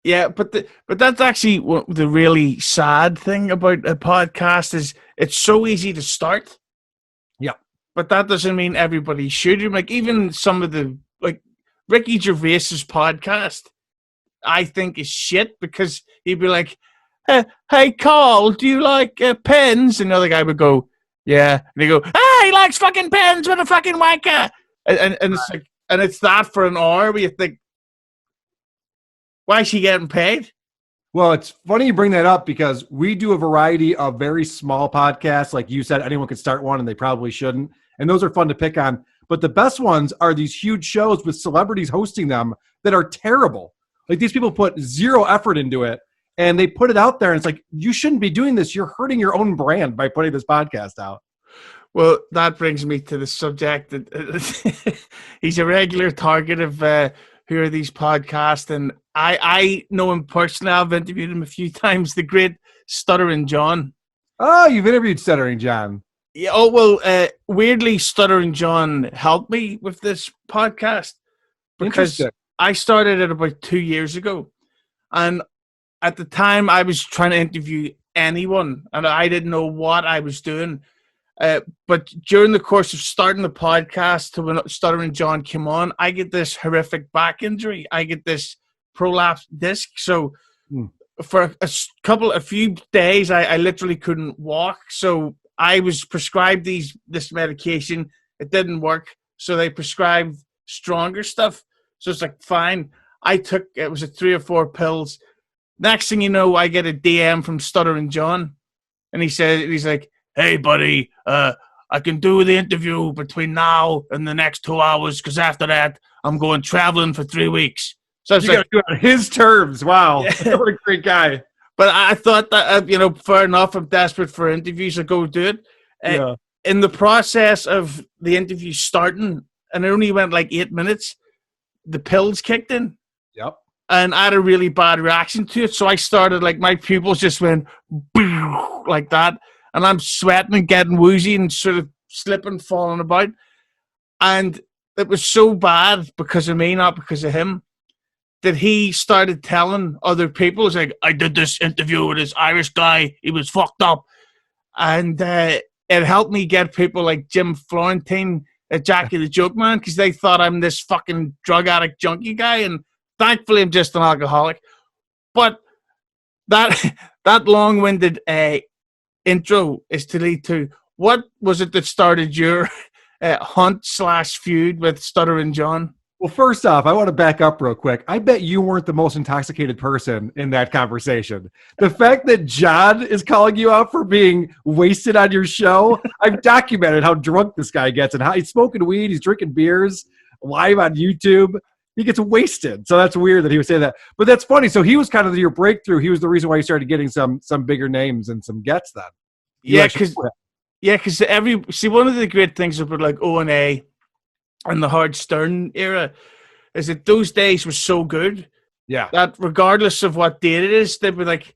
Yeah, but that's actually the really sad thing about a podcast is it's so easy to start. Yeah. But that doesn't mean everybody should. Like even some of the like Ricky Gervais's podcast, I think is shit because he'd be like, "Hey, Carl, do you like pens?" And the other guy would go, "Yeah," and he go, "Ah, he likes fucking pens with a fucking wanker," and it's like, and it's that for an hour where you think, why is she getting paid? Well, it's funny you bring that up because we do a variety of very small podcasts. Like you said, anyone could start one and they probably shouldn't. And those are fun to pick on. But the best ones are these huge shows with celebrities hosting them that are terrible. Like these people put zero effort into it and they put it out there. And it's like, you shouldn't be doing this. You're hurting your own brand by putting this podcast out. Well, that brings me to the subject that he's a regular target of who are these podcasts, and I know him personally. I've interviewed him a few times. The great Stuttering John. Oh, you've interviewed Stuttering John. Yeah. Oh well. Weirdly, Stuttering John helped me with this podcast because I started it about 2 years ago, and at the time I was trying to interview anyone, and I didn't know what I was doing. But during the course of starting the podcast to when Stuttering John came on, I get this horrific back injury. I get this prolapsed disc. So for a few days, I literally couldn't walk. So I was prescribed this medication. It didn't work. So they prescribed stronger stuff. So it's like, fine. It was 3 or 4 pills. Next thing you know, I get a DM from Stuttering John. And he's like, "Hey, buddy, I can do the interview between now and the next 2 hours because after that, I'm going traveling for 3 weeks." So it's like, do it on his terms. Wow. Yeah. What a great guy. But I thought that, fair enough. I'm desperate for interviews. I'll go do it. Yeah. In the process of the interview starting, and it only went like 8 minutes, the pills kicked in. Yep. And I had a really bad reaction to it. So I started, like, my pupils just went like that. And I'm sweating and getting woozy and sort of slipping, falling about. And it was so bad because of me, not because of him, that he started telling other people, it's like, "I did this interview with this Irish guy. He was fucked up." And it helped me get people like Jim Florentine, Jackie the Joke Man, because they thought I'm this fucking drug addict junkie guy. And thankfully, I'm just an alcoholic. But that long-winded intro is to lead to what was it that started your hunt/feud with Stuttering John? Well, first off, I want to back up real quick. I bet you weren't the most intoxicated person in that conversation. The fact that John is calling you out for being wasted on your show, I've documented how drunk this guy gets and how he's smoking weed, he's drinking beers live on YouTube. He gets wasted. So that's weird that he would say that. But that's funny. So he was kind of your breakthrough. He was the reason why you started getting some bigger names and some gets then. Yeah, because one of the great things about like O&A and the Hard Stern era is that those days were so good. Yeah. That regardless of what date it is, they'd be like,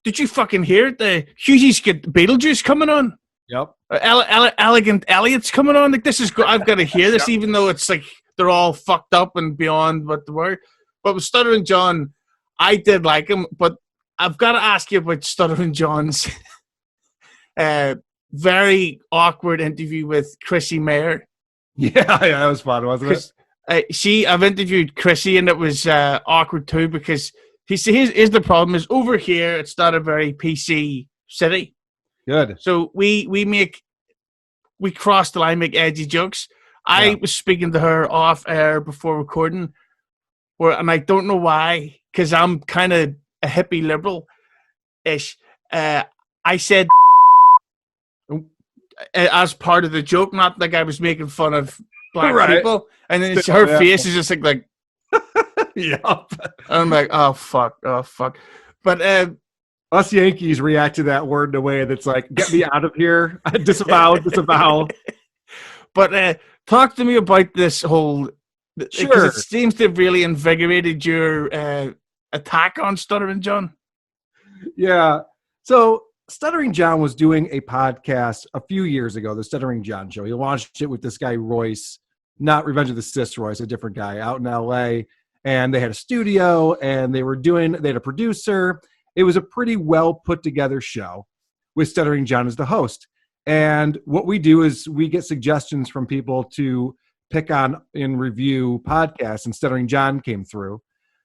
"Did you fucking hear it? The Hughezy's got Beetlejuice coming on. Yep. Elegant Elliot's coming on. Like, this is good. I've got to hear this," even though it's like they're all fucked up and beyond what they were. But with Stuttering John, I did like him. But I've got to ask you about Stuttering John's very awkward interview with Chrissy Mayer. Yeah, that was fun, wasn't it? I've interviewed Chrissy, and it was awkward too because here's the problem: is over here it's not a very PC city. Good. So we cross the line, make edgy jokes. I was speaking to her off air before recording, and I don't know why, because I'm kind of a hippie liberal-ish. I said as part of the joke, not like I was making fun of black people, and then her face is just like yeah. I'm like, oh fuck. But us Yankees react to that word in a way that's like, "Get me out of here." disavow. But talk to me about this whole, because it seems to have really invigorated your attack on Stuttering John. Yeah. So Stuttering John was doing a podcast a few years ago, the Stuttering John Show. He launched it with this guy, Royce, not Revenge of the Sis Royce, a different guy out in LA. and they had a studio, and they had a producer. It was a pretty well put together show with Stuttering John as the host. And what we do is we get suggestions from people to pick on and review podcasts, and Stuttering John came through.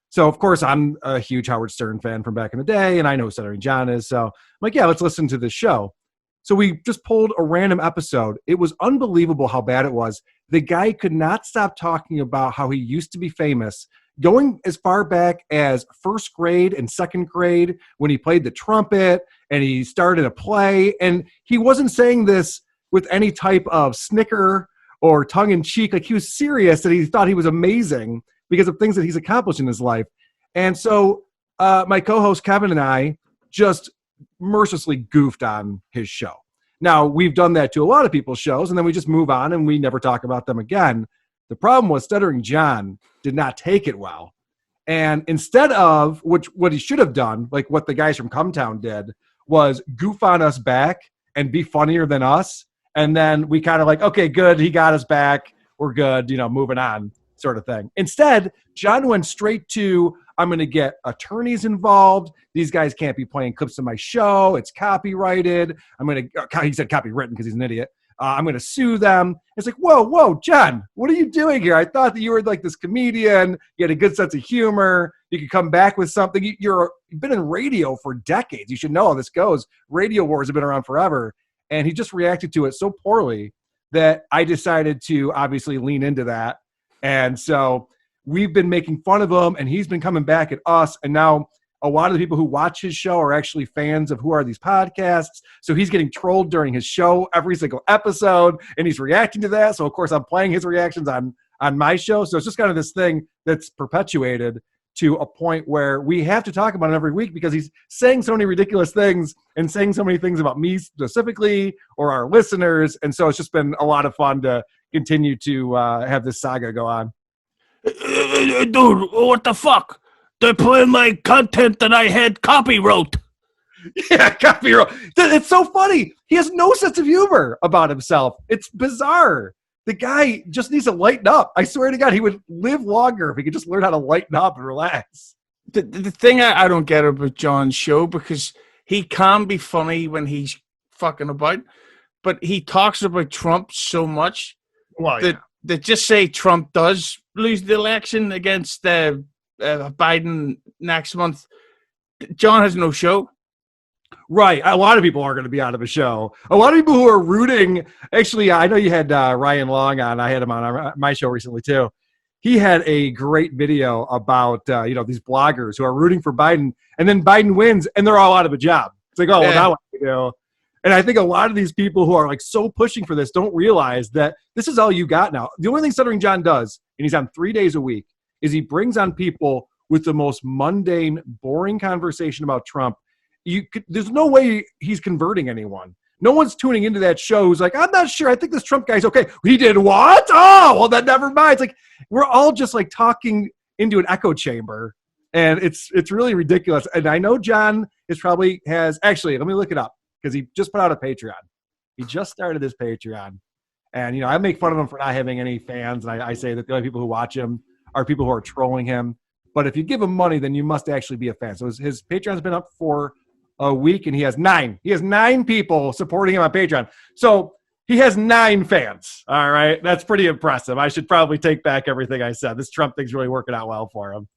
So, of course, I'm a huge Howard Stern fan from back in the day, and I know who Stuttering John is. So I'm like, yeah, let's listen to this show. So we just pulled a random episode. It was unbelievable how bad it was. The guy could not stop talking about how he used to be famous, going as far back as first grade and second grade when he played the trumpet and he started a play. And he wasn't saying this with any type of snicker or tongue-in-cheek. Like, he was serious that he thought he was amazing because of things that he's accomplished in his life. And so my co-host Kevin and I just mercilessly goofed on his show. Now, we've done that to a lot of people's shows, and then we just move on and we never talk about them again. The problem was Stuttering John did not take it well. And instead of what he should have done, like what the guys from Cumtown did, was goof on us back and be funnier than us. And then we kind of like, okay, good, he got us back. We're good, moving on sort of thing. Instead, John went straight to, I'm going to get attorneys involved. These guys can't be playing clips of my show. It's copyrighted. He said copywritten because he's an idiot. I'm going to sue them. It's like, whoa, John, what are you doing here? I thought that you were like this comedian. You had a good sense of humor. You could come back with something. You've been in radio for decades. You should know how this goes. Radio wars have been around forever. And he just reacted to it so poorly that I decided to obviously lean into that. And so we've been making fun of him, and he's been coming back at us. And now a lot of the people who watch his show are actually fans of Who Are These Podcasts. So he's getting trolled during his show every single episode, and he's reacting to that. So, of course, I'm playing his reactions on my show. So it's just kind of this thing that's perpetuated to a point where we have to talk about it every week because he's saying so many ridiculous things and saying so many things about me specifically or our listeners. And so it's just been a lot of fun to continue to have this saga go on. Dude, what the fuck? They're playing my content that I had copywrote. Yeah, copyright. It's so funny. He has no sense of humor about himself. It's bizarre. The guy just needs to lighten up. I swear to God, he would live longer if he could just learn how to lighten up and relax. The thing I don't get about John's show, because he can be funny when he's fucking about, but he talks about Trump so much that just say Trump does lose the election against Biden next month, John has no show. Right. A lot of people are going to be out of a show. A lot of people who are rooting. Actually, I know you had Ryan Long on. I had him on my show recently, too. He had a great video about, these bloggers who are rooting for Biden, and then Biden wins, and they're all out of a job. It's like, well, now what do you do? And I think a lot of these people who are like so pushing for this don't realize that this is all you got now. The only thing Stuttering John does, and he's on 3 days a week, is he brings on people with the most mundane, boring conversation about Trump. There's no way he's converting anyone. No one's tuning into that show who's like, I'm not sure. I think this Trump guy's okay. He did what? Oh, well, then never mind. It's like we're all just like talking into an echo chamber, and it's really ridiculous. And I know John actually, let me look it up because he just put out a Patreon. He just started his Patreon. And, I make fun of him for not having any fans. And I say that the only people who watch him are people who are trolling him. But if you give him money, then you must actually be a fan. So his Patreon's been up for a week, and he has 9. He has 9 people supporting him on Patreon. So he has 9 fans. All right. That's pretty impressive. I should probably take back everything I said. This Trump thing's really working out well for him.